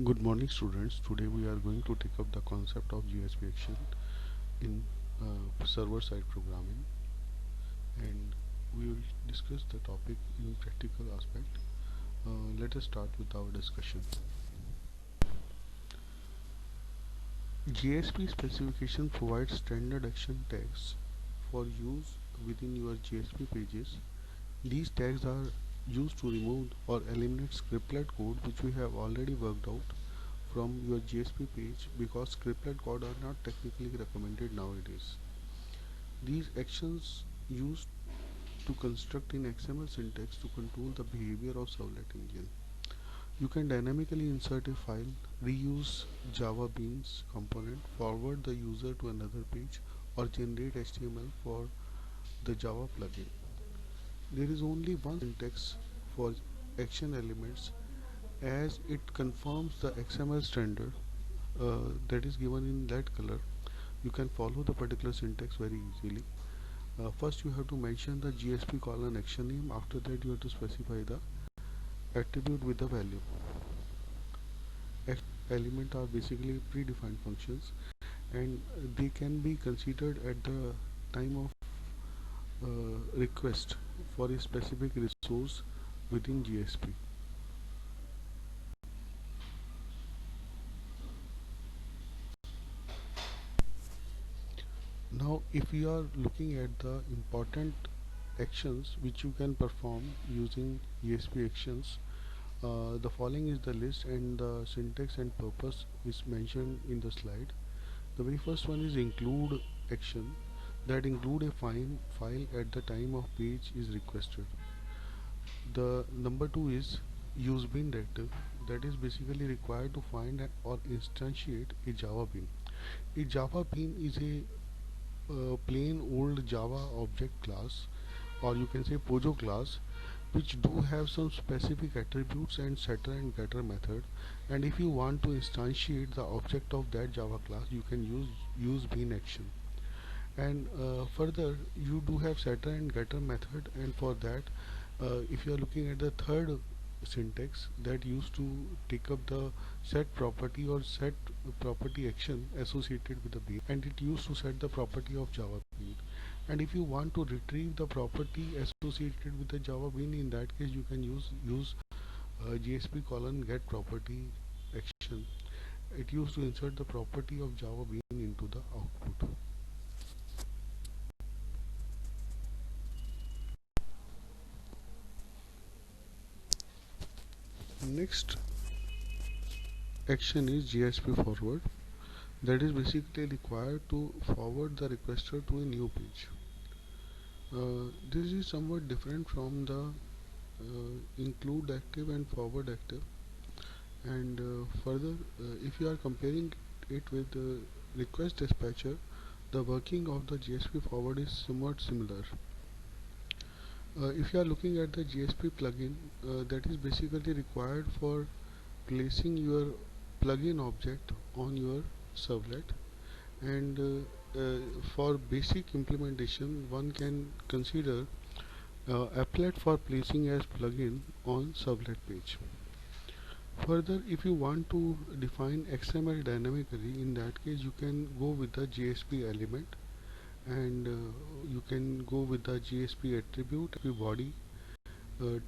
Good morning, students. Today we are going to take up the concept of GSP action in server-side programming, and we will discuss the topic in practical aspect. Let us start with our discussion. GSP specification provides standard action tags for use within your GSP pages. These tags are used to remove or eliminate scriptlet code which we have already worked out from your GSP page because scriptlet code are not technically recommended nowadays. These actions used to construct in XML syntax to control the behavior of servlet engine. You can dynamically insert a file, reuse Java Beans component, forward the user to another page, or generate HTML for the Java plugin. There is only one syntax for action elements as it confirms the XML standard that is given in that color. You can follow the particular syntax very easily. First you have to mention the GSP colon action name. After that you have to specify the attribute with the value. Element are basically predefined functions and they can be considered at the time of request for a specific resource within GSP. Now if you are looking at the important actions which you can perform using GSP actions, the following is the list and the syntax and purpose is mentioned in the slide. The very first one is include action that include a file at the time of page is requested. The number two is use bean directive that is basically required to find or instantiate a Java bean. A Java bean is a plain old Java object class, or you can say Pojo class, which do have some specific attributes and setter and getter method. And if you want to instantiate the object of that Java class, you can use bean action. And further, you do have setter and getter method, and for that, if you are looking at the third syntax that used to take up the set property or set property action associated with the bean, and it used to set the property of Java bean. And if you want to retrieve the property associated with the Java bean, in that case you can use GSP colon get property action. It used to insert the property of Java bean into the output. Next action is GSP forward, that is basically required to forward the requester to a new page. This is somewhat different from the include active and forward active, and further if you are comparing it with the request dispatcher, the working of the GSP forward is somewhat similar. If you are looking at the GSP plugin, that is basically required for placing your plugin object on your servlet, and for basic implementation one can consider applet for placing as plugin on servlet page. Further, if you want to define XML dynamically, in that case you can go with the GSP element, and you can go with the GSP attribute body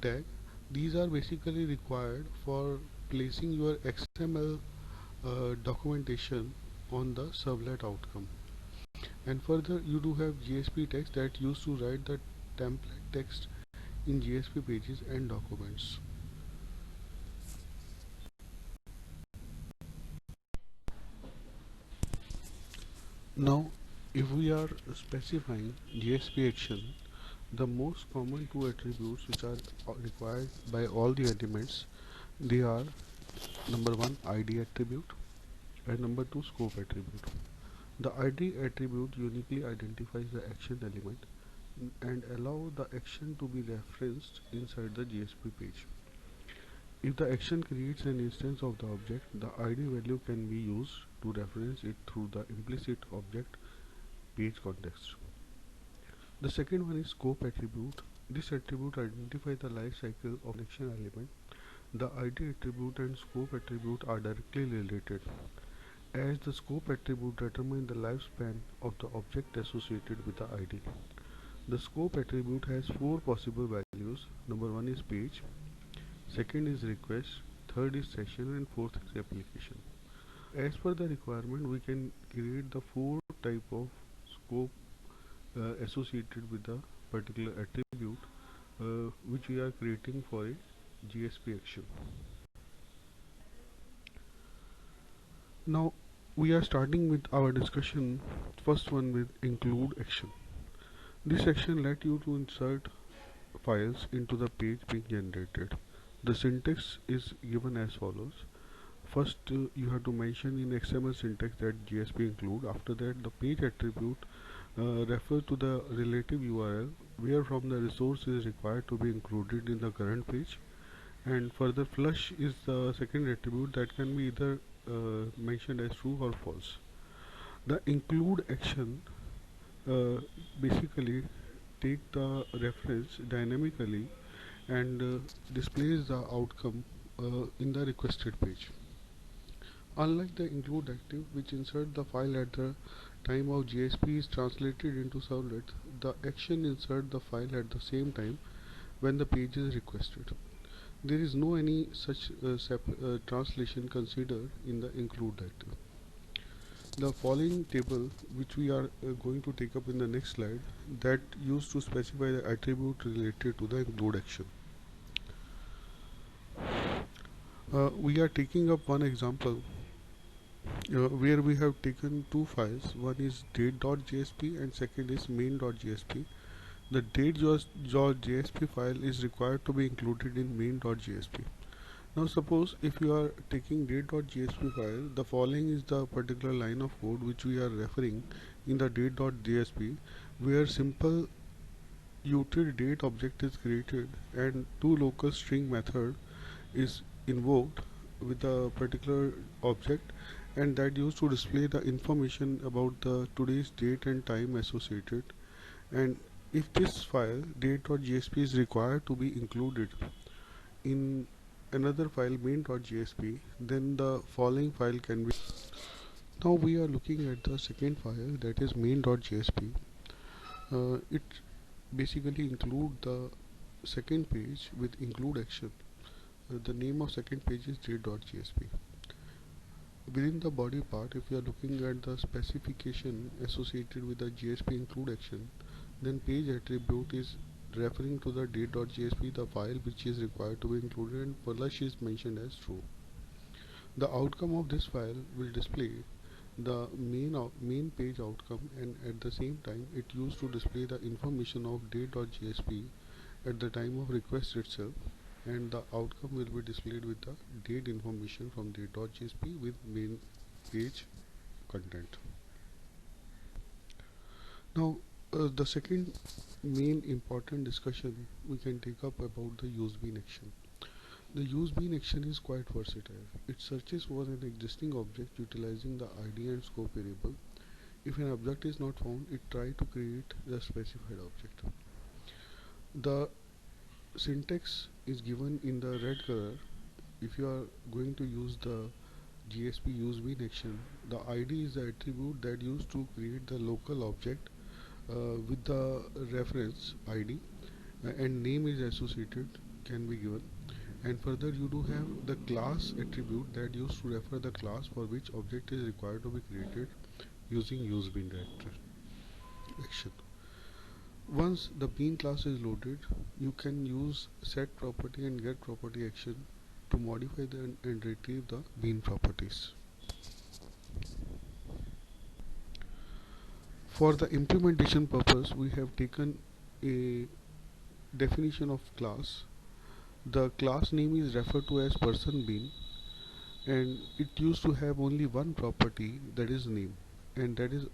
tag. These are basically required for placing your XML documentation on the servlet outcome. And further, you do have GSP text that used to write the template text in GSP pages and documents. Now, if we are specifying GSP action, the most common two attributes which are required by all the elements, they are number one ID attribute and number two scope attribute. The ID attribute uniquely identifies the action element and allow the action to be referenced inside the GSP page. If the action creates an instance of the object, the ID value can be used to reference it through the implicit object page context. The second one is scope attribute. This attribute identifies the life cycle of an action element The ID attribute and scope attribute are directly related, as the scope attribute determines the lifespan of the object associated with the ID. The scope attribute has four possible values. Number one is page, second is request, third is session, and fourth is application. As per the requirement, we can create the four type of scope associated with the particular attribute which we are creating for a GSP action. Now we are starting with our discussion. First one with include action. This action let you to insert files into the page being generated. The syntax is given as follows. First, you have to mention in XML syntax that GSP include. After that, the page attribute refers to the relative URL where from the resource is required to be included in the current page. And further, flush is the second attribute that can be either mentioned as true or false. The include action basically take the reference dynamically and displays the outcome in the requested page. Unlike the include active, which insert the file at the time of GSP is translated into servlet, the action insert the file at the same time when the page is requested. There is no any such translation considered in the include active. The following table, which we are going to take up in the next slide, that used to specify the attribute related to the include action. We are taking up one example where we have taken two files. One is date.jsp and second is main.jsp. The date.jsp file is required to be included in main.jsp. Now suppose if you are taking date.jsp file, the following is the particular line of code which we are referring in the date.jsp, where simple util date object is created and two local string method is invoked with a particular object, and that used to display the information about the today's date and time associated. And if this file date.jsp is required to be included in another file main.jsp, then the following file can be. Now we are looking at the second file, that is main.jsp. It basically include the second page with include action. The name of second page is date.jsp. Within the body part, if you are looking at the specification associated with the GSP include action, then page attribute is referring to the date.jsp, the file which is required to be included, and flush is mentioned as true. The outcome of this file will display the main page outcome, and at the same time it used to display the information of date.jsp at the time of request itself, and the outcome will be displayed with the date information from date.jsp with main page content. Now the second main important discussion we can take up about the use bean action. The use bean action is quite versatile. It searches for an existing object utilizing the ID and scope variable. If an object is not found, it tries to create the specified object. The syntax is given in the red color. If you are going to use the GSP use bean action, the ID is the attribute that used to create the local object with the reference ID, and name is associated, can be given. And further you do have the class attribute that used to refer the class for which object is required to be created using use bean action. Once the bean class is loaded, you can use set property and get property action to modify and retrieve the bean properties. For the implementation purpose, we have taken a definition of class. The class name is referred to as person bean, and it used to have only one property, that is name, and that is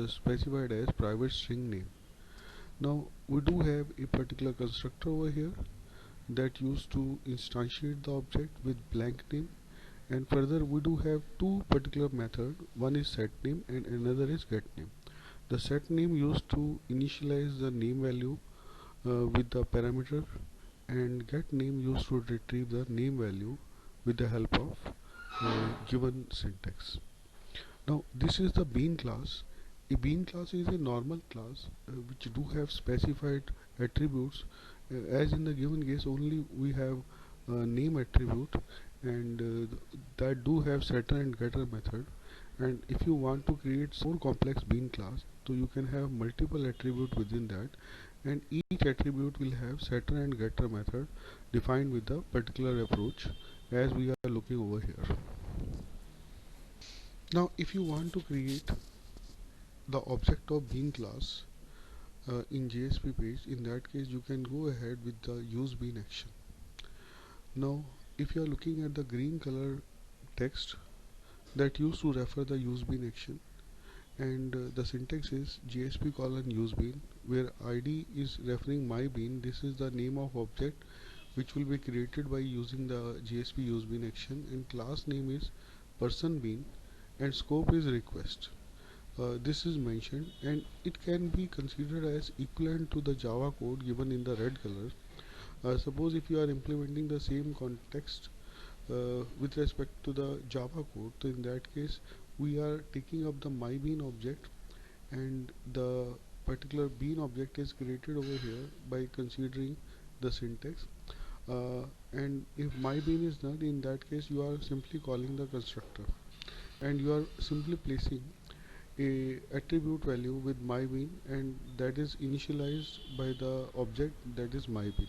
specified as private string name. Now we do have a particular constructor over here that used to instantiate the object with blank name, and further we do have two particular method. One is set name and another is get name. The set name used to initialize the name value with the parameter, and get name used to retrieve the name value with the help of given syntax. Now this is the bean class. A bean class is a normal class which do have specified attributes, as in the given case only we have name attribute, and that do have setter and getter method. And if you want to create more complex bean class, so you can have multiple attribute within that, and each attribute will have setter and getter method defined with the particular approach as we are looking over here. Now if you want to create the object of bean class in JSP page, in that case you can go ahead with the use bean action. Now if you are looking at the green color text that used to refer the use bean action, and the syntax is JSP colon use bean, where id is referring my bean. This is the name of object which will be created by using the JSP use bean action, and class name is person bean, and scope is request. This is mentioned, and it can be considered as equivalent to the Java code given in the red color. Suppose if you are implementing the same context with respect to the Java code, so in that case we are taking up the myBean object, and the particular bean object is created over here by considering the syntax. And if myBean is null, in that case you are simply calling the constructor, and you are simply placing a attribute value with myBean, and that is initialized by the object that is myBean.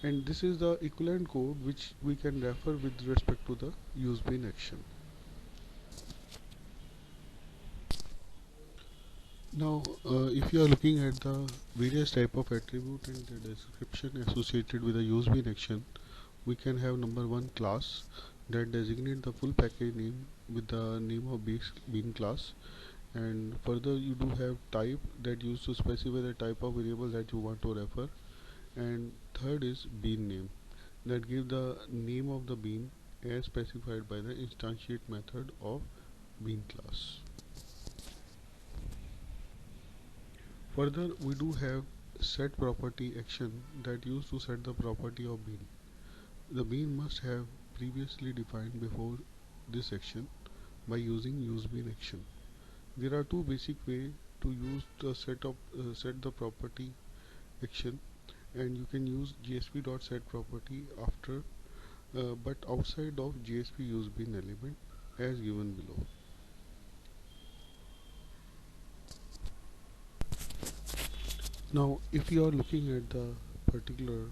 And this is the equivalent code which we can refer with respect to the useBean action. Now if you are looking at the various type of attribute and the description associated with the useBean action, we can have number one, class, that designate the full package name with the name of base bean class. And further you do have type that used to specify the type of variable that you want to refer. And third is bean name, that give the name of the bean as specified by the instantiate method of bean class. Further we do have set property action that used to set the property of bean. The bean must have previously defined before this action by using useBean action. There are two basic ways to use the set the property action, and you can use JSP.setProperty after, but outside of JSP useBean element as given below. Now if you are looking at the particular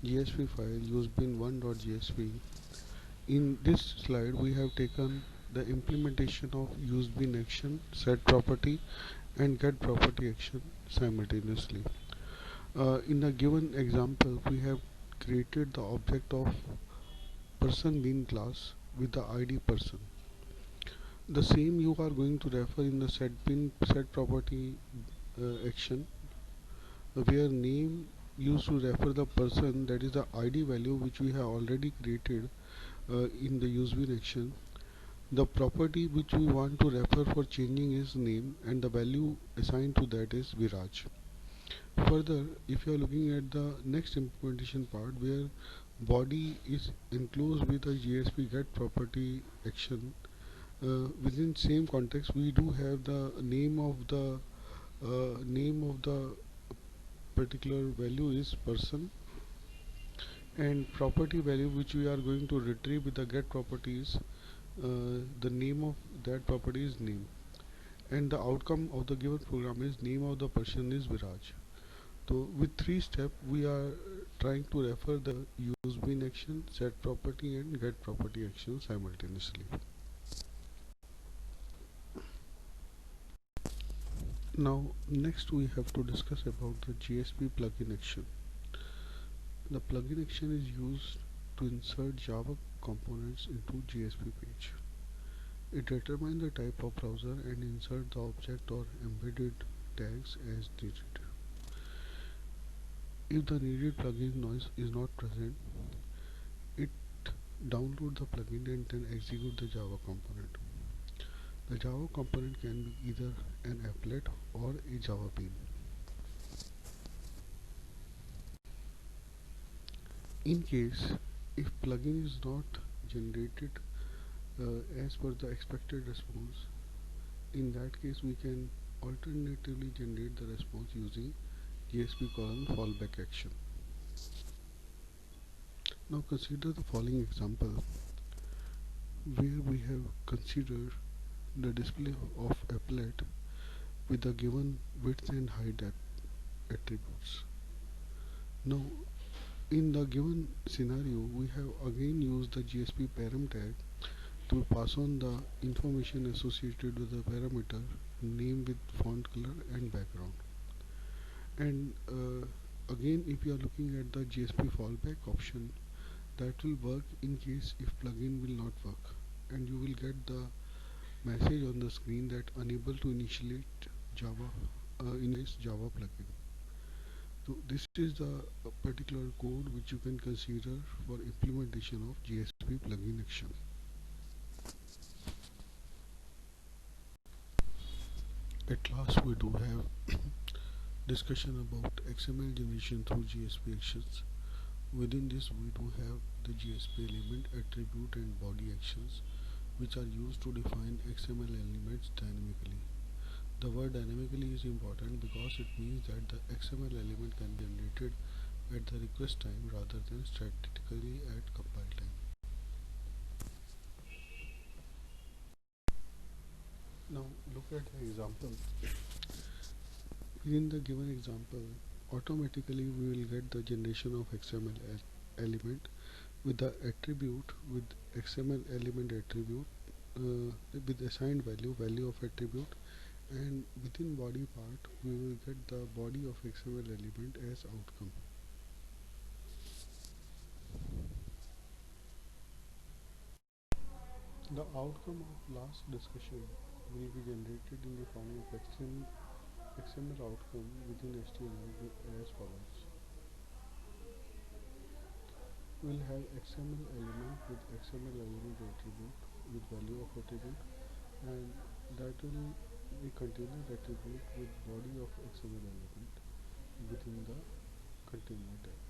JSP file usebean1.jsp, in this slide we have taken the implementation of useBean action, set property and get property action simultaneously. In a given example we have created the object of person bean class with the id person. The same you are going to refer in the set property action, where name used to refer the person, that is the id value which we have already created in the useBean action. The property which we want to refer for changing is name, and the value assigned to that is Viraj. Further, if you are looking at the next implementation part, where body is enclosed with a JSP get property action, within same context we do have the name of the particular value is person, and property value which we are going to retrieve with the get property is the name of that property is name, and the outcome of the given program is name of the person is Viraj. So with three steps we are trying to refer the useBean action, set property and get property action simultaneously. Now next we have to discuss about the JSP plugin action. The plugin action is used to insert Java components into JSP page. It determines the type of browser and insert the object or embedded tags as needed. If the needed plugin noise is not present, it download the plugin and then execute the Java component. The Java component can be either an applet or a Java bean. In case if plugin is not generated as per the expected response, in that case we can alternatively generate the response using GSP colon fallback action. Now consider the following example where we have considered the display of applet with the given width and height attributes. Now in the given scenario we have again used the GSP param tag to pass on the information associated with the parameter name with font color and background. And again if you are looking at the GSP fallback option, that will work in case if plugin will not work, and you will get the message on the screen that unable to initiate Java in this Java plugin. So this is the particular code which you can consider for implementation of GSP plugin action. At last we do have discussion about XML generation through GSP actions. Within this we do have the GSP element attribute and body actions which are used to define XML elements dynamically. The word dynamically is important because it means that the XML element can be generated at the request time rather than statically at compile time. Now look at the example. In the given example, automatically we will get the generation of XML element with the attribute with XML element attribute with assigned value of attribute, and within body part we will get the body of XML element as outcome. The outcome of last discussion will be generated in the form of XML outcome within HTML as follows. We'll have XML element with XML element attribute with value of attribute, and that will be container attribute with body of XML element within the container tag.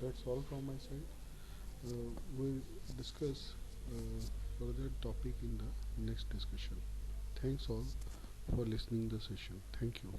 That's all from my side. We'll discuss further topic in the next discussion. Thanks all for listening the session. Thank you.